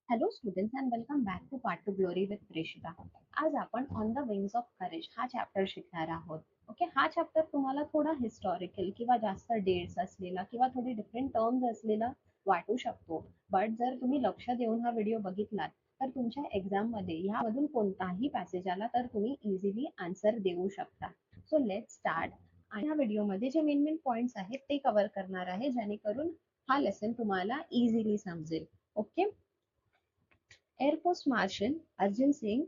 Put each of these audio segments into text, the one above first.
Hello students and welcome back to part two glory with Preshita. आज आपण on the wings of courage हा chapter शिकणार आहोत. Okay, हा चॅप्टर तुम्हाला थोडा हिस्टॉरिकल किंवा जास्त डेट्स असलेला किंवा थोडी डिफरंट टर्म्स असलेला वाटू शकतो. बट जर तुम्ही लक्ष देऊन हा व्हिडिओ बघितलात तर तुमच्या एक्झाम मध्ये ह्यामधून कोणताही पॅसेज आला तर तुम्ही इझिली आन्सर देऊ शकता. So let start. आणि ह्या व्हिडिओमध्ये जे मेन मेन पॉइंट्स आहेत ते कव्हर करणार आहे, जेणेकरून हा लेसन तुम्हाला इझिली समजेल. Okay. Air Force Marshal Arjun Singh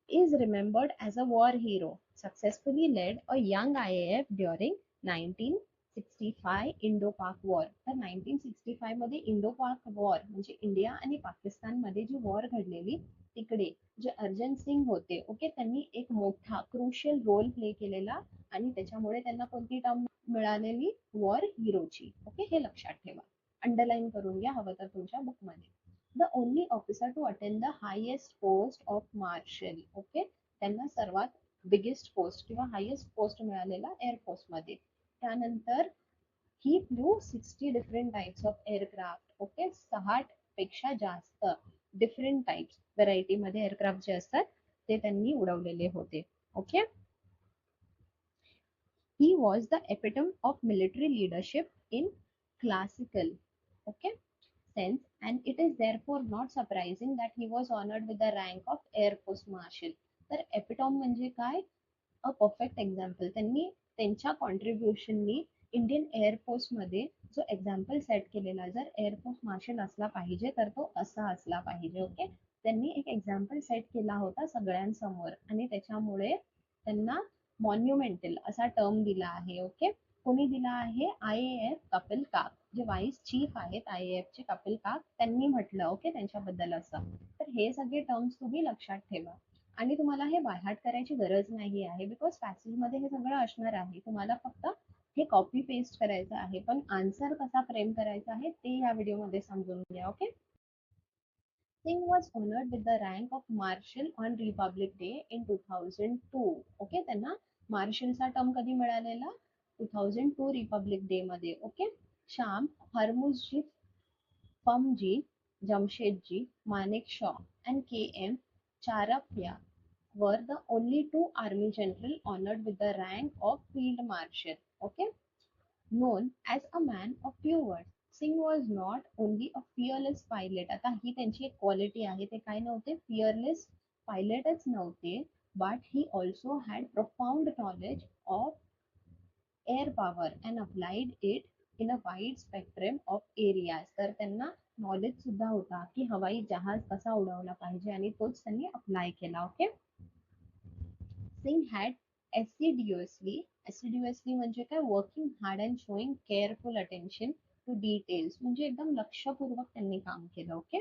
is remembered as a war hero, successfully led a young IAF during 1965 Indo-Pak War. तर 1965 मध्ये इंडो-पाक वॉर म्हणजे इंडिया आणि पाकिस्तानमध्ये जी वॉर घडलेली तिकडे जे अर्जन सिंग होते, ओके, त्यांनी एक मोठा क्रुशियल रोल प्ले केलेला आणि त्याच्यामुळे त्यांना कोणती टर्म मिळालेली? वॉर हिरोची. ओके, हे लक्षात ठेवा, अंडरलाईन करून घ्या हवं तर तुमच्या बुकमध्ये. The only officer to attend the highest post of marshal. Okay, त्यांना सर्वात बिगेस्ट पोस्ट किंवा हायेस्ट पोस्ट मिळालेला एअरफोर्स मध्ये. त्यानंतर he flew 60 different types of aircraft. Okay, 60 पेक्षा जास्त डिफरंट टाइप्स व्हरायटी मध्ये एअरक्राफ्ट जे असतात ते त्यांनी उडवलेले होते. Okay, he was the epitome of military leadership in classical, okay, sense, and it is therefore not surprising that he was honored with the rank of Air Force Marshal. तर epitome म्हणजे काय? A perfect example. त्यांनी त्यांच्या कॉन्ट्रीब्युशननी Indian air force मध्ये जो example set केलेला, जर air force marshal असला पाहिजे तर तो असा असला पाहिजे. ओके, त्यांनी एक एक्झाम्पल सेट केला होता सगळ्यांसमोर आणि त्याच्यामुळे त्यांना मॉन्युमेंटल असा टर्म दिला आहे. ओके, कोणी दिला आहे? IAF कपिल काक, जे वाईस चीफ आहेत IAF चे कपिल काक, त्यांनी म्हटलं. ओके, त्यांच्याबद्दल असं. तर हे सगळे टर्म्स तुम्ही लक्षात ठेवा आणि तुम्हाला हे बायहार्ट करायची गरज नाही आहे, बिकॉज पॅसेज मध्ये हे सगळं असणार आहे. तुम्हाला फक्त हे कॉपी पेस्ट करायचं आहे, पण आन्सर कसा फ्रेम करायचा आहे ते या व्हिडिओमध्ये समजून घ्या. Okay. Singh was honored with the rank of Marshal on Republic Day in 2002. Okay, त्यांना मार्शलचा टर्म कधी मिळालेला? 2002 रिपब्लिक डे मध्ये. Okay. Sam, Hormusji, Framji, Jamshedji, Manekshaw and KM Charapya were the only two army general honored with the rank of Field Marshal. Okay, known as a man of few words. Singh was not only a fearless pilot. आता ही त्यांची एक quality आहे, ते काय नव्हते? Fearless पायलटच नव्हते, but he also had profound knowledge of air power and applied it in a wide spectrum of areas. तर त्यांना नॉलेज सुद्धा होता की हवाई जहाज कसा उडवला पाहिजे आणि तोच त्यांनी अप्लाय केला. ओके. Singh had assiduously म्हणजे काय? Working hard and showing careful attention to details, म्हणजे एकदम लक्षपूर्वक त्यांनी काम केलं. ओके.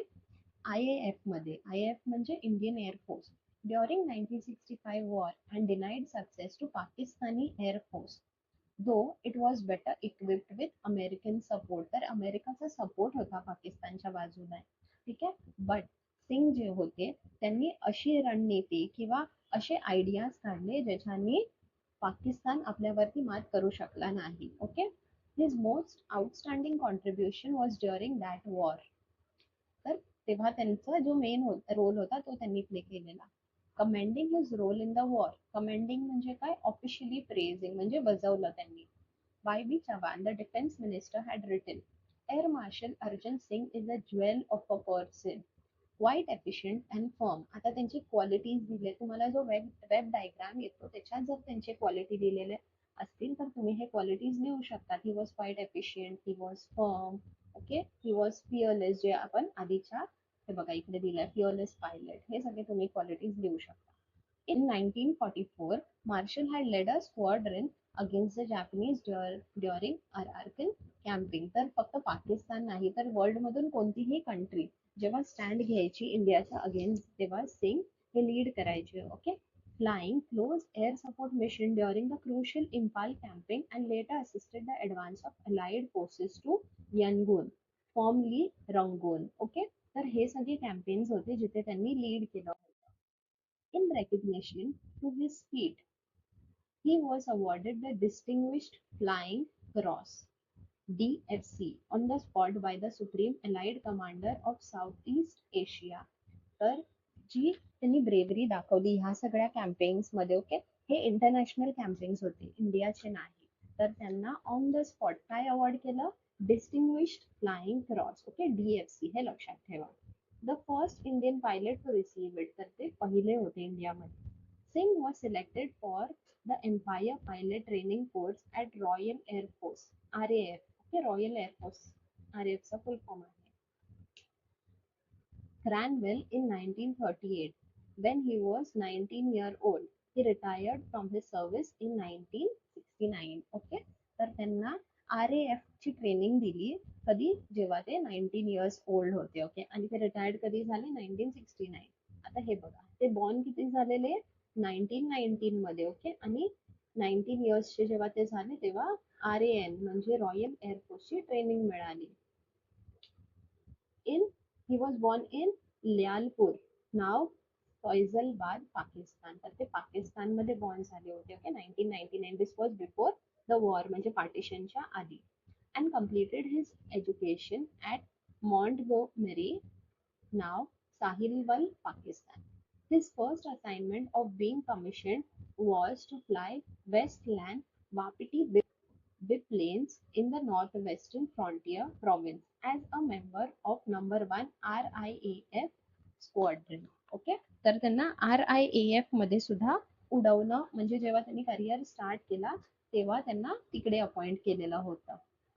IAF मध्ये, IAF म्हणजे Indian air force, during 1965 war and denied success to Pakistani air force, though it was better equipped with American support. तर अमेरिकाचा सपोर्ट होता पाकिस्तानच्या बाजूला. ठीक आहे, बट सिंग जे होते त्यांनी अशी रणनीती किंवा असे आयडियाज काढले ज्याच्यानी पाकिस्तान आपल्यावरती मात करू शकला नाही. Okay. His most outstanding contribution was during that war. तर तेव्हा त्यांचा जो मेन रोल होता तो त्यांनी प्ले केलेला. Commending his role in the war. Commending म्हणजे काय? ऑफिशियली प्रेझिंग म्हणजे बजावलं त्यांनी. Y B Chavan, the defence minister, had written, air marshal Arjan Singh is a jewel of a person, quite efficient and firm. आता त्यांची क्वालिटीज दिले तुम्हाला, जो वेब डायग्राम येतो त्याच्यात जर त्यांचे क्वालिटी दिलेले असतील तर तुम्ही हे क्वालिटीज लिहू शकता. He was quite efficient, he was firm, okay, he was fearless, जे आपण आधीच्या हे बघा इकडे दिलंय, फिअरलेस पायलट, हे सगळे तुम्ही क्वालिटीज लिहू शकता. In 1944, Marshall had led a squadron against the Japanese during Arakan camping. तर फक्त पाकिस्तान नाही तर वर्ल्ड मधून कोणतीही कंट्री जेव्हा स्टँड घ्यायची इंडियाच्या अगेन्स्ट तेव्हा सिंग हे लीड करायचे. Okay. Flying close air support mission during the crucial Impal camping and later assisted the advance of Allied forces to Yangon, formerly Rangoon. Okay, तर हे सगळे कॅम्पेन्स होते जिथे त्यांनी लीड केलं. In recognition to his feat, he was awarded the Distinguished Flying Cross. DFC on the spot by the Supreme Allied Commander of Southeast Asia. तर जी त्यांनी bravery दाखवली ह्या सगळ्या कॅम्पेन्स मध्ये, ओके, हे इंटरनॅशनल कॅम्पेन्स होते, इंडियाचे नाही. तर त्यांना ऑन द स्पॉट काय अवॉर्ड केलं? Distinguished Flying Cross, okay, DFC, हे लक्षात ठेवा. The first Indian pilot to receive it, तर ते पहिले होते इंडियामध्ये. Singh was selected for the empire pilot training course at Royal Air Force, RAF, okay, Royal Air Force, RAFचा फुल फॉर्म आहे. Cranwell in 1938. When he was 19 years old, he retired from his service in 1969. Okay, तर त्यांना RAF ची training दिली कधी? जेव्हा ते 19 years old होते. ओके, आणि ते रिटायर्ड कधी झाले? 1969. आता हे बघा, ते बॉर्न किती झालेले? 1919 मध्ये. ओके, आणि 19 इयर्सचे जेव्हा ते झाले तेव्हा RAN म्हणजे रॉयल एअरफोर्सची ट्रेनिंग मिळाली. He was born in Lyalpur, now Faisalabad, Pakistan. तर ते पाकिस्तानमध्ये बॉर्न झाले होते. Okay, 1999. This was before the war, म्हणजे पार्टिशनच्या आधी. And completed his education at Montgomery, now Sahilwal, Pakistan. His first assignment of being commissioned was to fly Westland Wapiti biplanes in the northwestern frontier province as a member of number 1 RIAF squadron. Okay, तर त्यांना RIAF मध्ये सुद्धा उडवणं, म्हणजे जेव्हा त्यांनी career start केला तेव्हा त्यांना तिकडे अपॉइंट केलेलं होतं.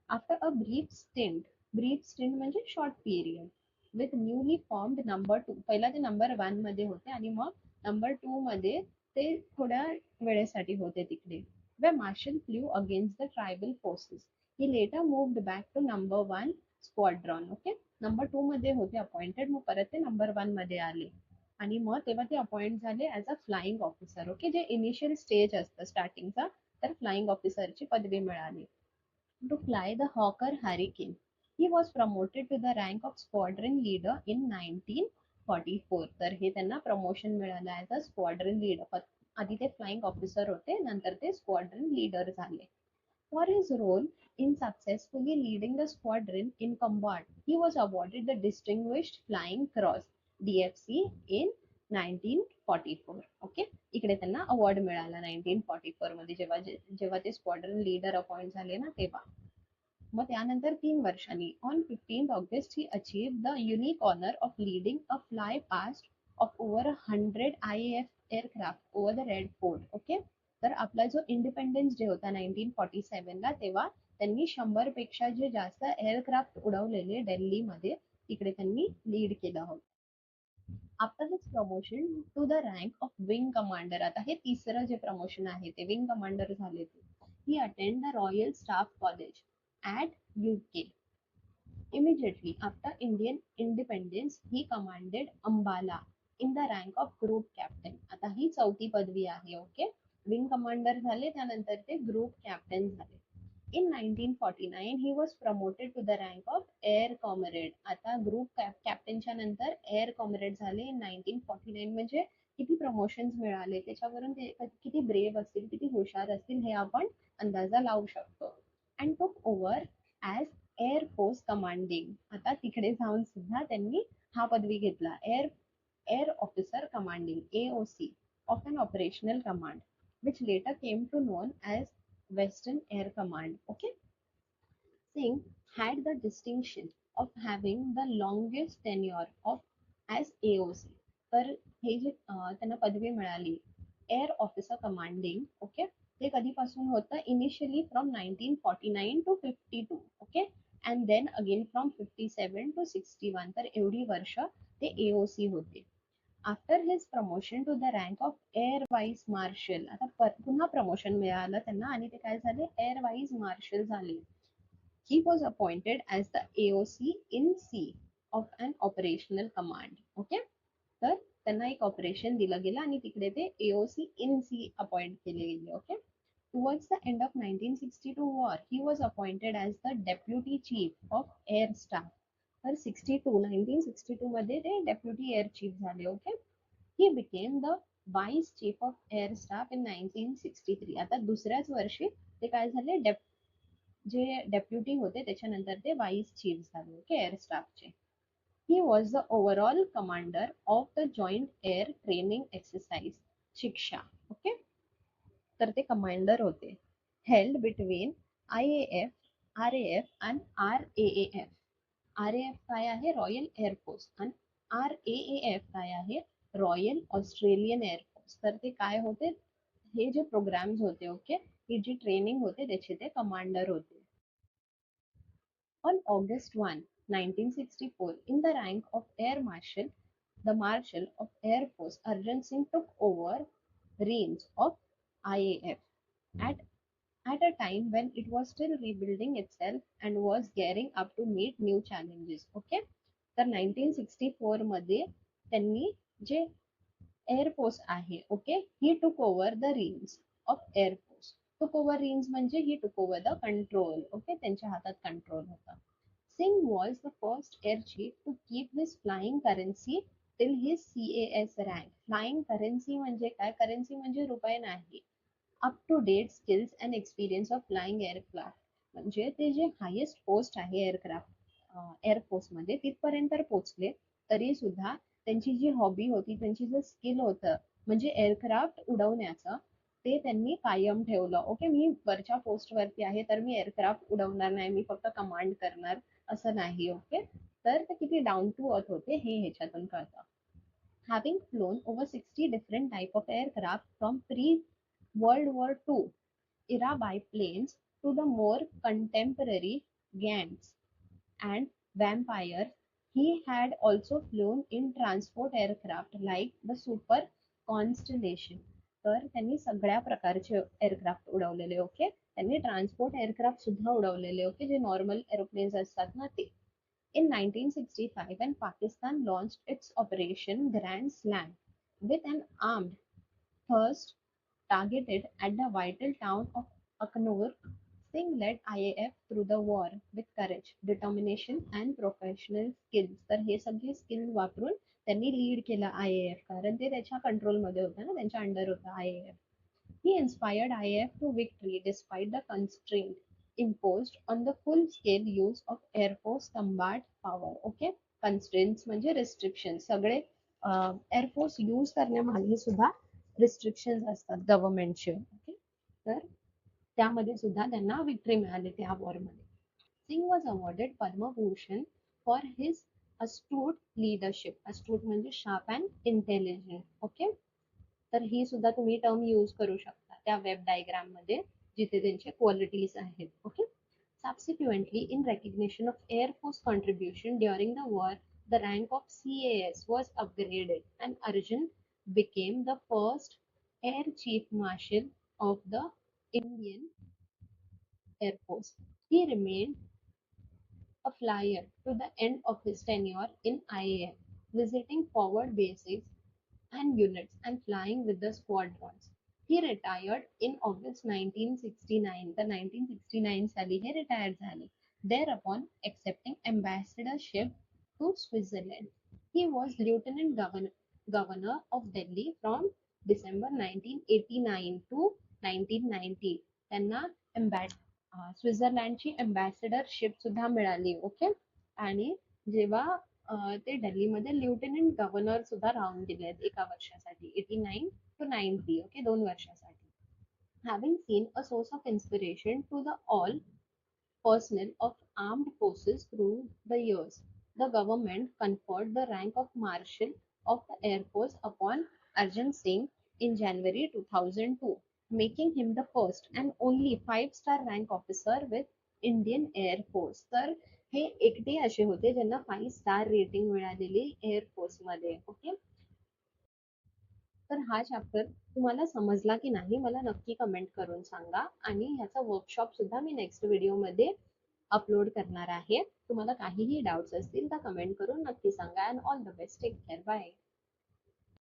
आफ्टर अ ब्रीफ स्टिंट म्हणजे short period with newly formed number 2, पहिला ते नंबर 1 मध्ये होते आणि मग नंबर 2 मध्ये ते थोड्या वेळेसाठी होते तिकडे. where Marshall flew against the tribal forces. He later moved back to number 1 squadron. Okay, number 2 मध्ये होते अपॉइंटेड, मग परत ते नंबर 1 मध्ये आले आणि मग तेव्हा ते अपॉइंट झाले as a flying officer. Okay, जे इनिशियल स्टेज असतं स्टार्टिंगचा, तर फ्लाइंग ऑफिसरची पदवी मिळाली. To fly the Hawker Hurricane. He was promoted to the rank of squadron leader in 1944. तर हे त्यांना प्रमोशन मिळालं ॲज अ स्क्वॉड्रन लीडर. आधी ते फ्लाइंग ऑफिसर होते, नंतर ते स्क्वॉड्रन लीडर झाले. For his role in successfully leading the squadron in combat, he was awarded the Distinguished Flying Cross, DFC, in 1944. Okay, इकडे त्यांना अवॉर्ड मिळाला 1944 मध्ये, जेव्हा जेव्हा ते स्क्वॉड्रन लीडर अपॉइंट झाले ना तेव्हा. मग त्यानंतर 3 वर्षांनी on 15 August he achieved the unique honour of leading a fly past of over 100 IAF aircraft over the Red Fort. Okay, तर आपला जो इंडिपेंडन्स डे होता 1947 ला, तेव्हा त्यांनी 100 पेक्षा जे जास्त एअरक्राफ्ट उडवलेले दिल्लीमध्ये, तिकडे त्यांनी लीड केलं होतं. After his promotion to the rank of wing commander, आता हे तिसरं जे प्रमोशन आहे ते विंग कमांडर झाले ते. He attend the Royal Staff College at UK. Immediately after Indian independence, he commanded Ambala in the rank of group captain. आता ही चौथी पदवी आहे. ओके, विंग कमांडर झाले, त्यानंतर ते ग्रुप कॅप्टन झाले. In 1949, he was promoted to the rank of air comrade. आता group कॅप्टनच्या नंतर एअर कॉमरेड झाले in 1949. म्हणजे किती प्रमोशन्स मिळाले त्याच्यावरून ते किती ब्रेव असतील, किती हुशार असतील, हे आपण अंदाजा लावू शकतो. And took over as air force commanding. आता तिकडे जाऊन सुद्धा त्यांनी हा पदवी घेतला, air officer commanding, AOC, of N operational command, which later came to known as Western Air Command. Okay, Singh had the distinction of having the longest tenure of as AOC. तर हे जे त्यांना पदवी मिळाली एअर ऑफिसर कमांडिंग, ओके, ते कधीपासून होतं? Initially from 1949 to 52. Okay, and then again from 57 to 61. तर एवढी वर्ष ते AOC होते. After his promotion to the rank of air vice marshal, आता पुन्हा प्रमोशन मिळालं त्यांना आणि ते काय झाले? एअर वाईस मार्शल झाले. He was appointed as the AOC in C of an operational command. Okay, तर त्यांना एक ऑपरेशन दिलं गेलं आणि तिकडे ते AOC in C अपॉइंट केले गेले. Okay, towards the end of 1962 war, he was appointed as the deputy chief of air staff. तर 1962 मध्ये ते डेप्युटी एअर चीफ झाले. Okay, he became the vice chief of air staff in 1963. आता दुसऱ्याच वर्षी ते काय झाले? जे डेप्युटी होते त्याच्यानंतर ते वाईस चीफ झाले. ओके, एअर स्टाफचे. He was the overall commander of the joint air training exercise Shiksha. Okay, तर ते कमांडर होते. Held between IAF, RAF and RAAF. RAF काय आहे, रॉयल एअरफोर्स, आणि RAAF काय आहे, रॉयल ऑस्ट्रेलियन एअरफोर्स. तर ते काय होते, हे जे प्रोग्राम्स होते, ओके, ही जी ट्रेनिंग होते त्याचे ते कमांडर होते. On August 1, 1964, in the rank of Air Marshal, the Marshal of Air Force Arjun Singh took over reins of IAF at, at a time when it was still rebuilding itself and was gearing up to meet new challenges. Okay, तर 1964 मध्ये त्यांनी जे air force आहे, okay, ही टूक over the rinse of air force. टूक over rinse म्हणजे ही टूक over the control. Okay, त्यांच्या हातात कंट्रोल होता. Singh was the first air chief to keep his flying currency till his CAS rank. Flying currency म्हणजे काय, currency म्हणजे रुपये नाही, up to date skills and experience of flying aircraft. म्हणजे ते जे हायेस्ट पोस्ट आहे एअरक्राफ्ट एअरफोर्समध्ये तिथपर्यंत पोहोचले, तरी सुद्धा त्यांची जी हॉबी होती, त्यांची जे स्किल होतं म्हणजे एअरक्राफ्ट उडवण्याचं, ते त्यांनी कायम ठेवलं. ओके, मी वरच्या पोस्टवरती आहे तर मी एअरक्राफ्ट उडवणार नाही, मी फक्त कमांड करणार, असं नाही. ओके, तर ते किती डाऊन टू अर्थ होते हे ह्याच्यातून कळतं. Having flown over 60 different type of aircraft from pre-World War II era biplanes to the more contemporary Gants and Vampires, he had also flown in transport aircraft like the Super Constellation. तर त्यांनी सगळ्या प्रकारचे aircraft उडवलेले. Okay, त्यांनी transport aircraft सुद्धा उडवलेले. Okay, जे normal aeroplanes असतात ना ते. In 1965, when Pakistan launched its Operation Grand Slam with an armed thrust targeted at the vital town of Aknoor, Singh led IAF through the war with courage, determination and professional skills. तर हे सगळे skills वापरून त्यांनी lead केलं IAF, कारण ते त्याच्या कंट्रोलमध्ये होतं ना, त्यांच्या अंडर होतं IAF. He inspired IAF to victory despite the constraint imposed on the full-scale use of Air Force combat power. Okay, constraints म्हणजे restrictions. सगळे Air Force यूज करण्यामागे सुद्धा रिस्ट्रिक्शन्स असतात गव्हर्नमेंटचे. ओके, तर त्यामध्ये सुद्धा त्यांना विक्ट्री मिळाली त्या वॉरमध्ये. Singh was awarded Padma Bhushan for his astute leadership. astute म्हणजे शार्प अँड इंटेलिजंट. ओके, तर ही सुद्धा तुम्ही टर्म यूज करू शकता त्या वेब डायग्राम मध्ये जिथे त्यांचे क्वालिटीज आहेत. Okay, subsequently in recognition of air force contribution during the war, the rank of CAS was upgraded and Arjun became the first air chief marshal of the Indian Air Force. He remained a flyer to the end of his tenure in IAF, visiting forward bases and units and flying with the squadrons. He retired in August 1969. The 1969 साली हे retired झाले. Thereupon accepting ambassadorship to Switzerland. He was Lieutenant Governor of Delhi from December 1989 to 1990. त्यांना स्वित्झर्लंडची अँबॅसेडरशिप सुद्धा मिळाली. Okay, आणि जेव्हा ते दिल्लीमध्ये लेफ्टनंट गव्हर्नर सुद्धा राहून गेले आहेत एका वर्षासाठी, 89 to 90. ओके, 2 वर्षासाठी. Having seen a source of inspiration to the all personnel of armed forces through the years, the government conferred the rank of Marshal of the Air Force upon Arjun Singh in January 2002, making him the first and only 5-star rank officer with Indian Air Force. तर हे एकटे असे होते ज्यांना 5 star rating मिळालेली air force मध्ये. Okay, तर हा चॅप्टर तुम्हाला समजला की नाही मला नक्की कमेंट करून सांगा, आणि ह्याचा वर्कशॉप सुद्धा मी नेक्स्ट व्हिडिओमध्ये अपलोड करणार आहे. तुम्हाला काहीही डाऊट्स असतील तर कमेंट करून नक्की सांगा. And all the best, take care, bye.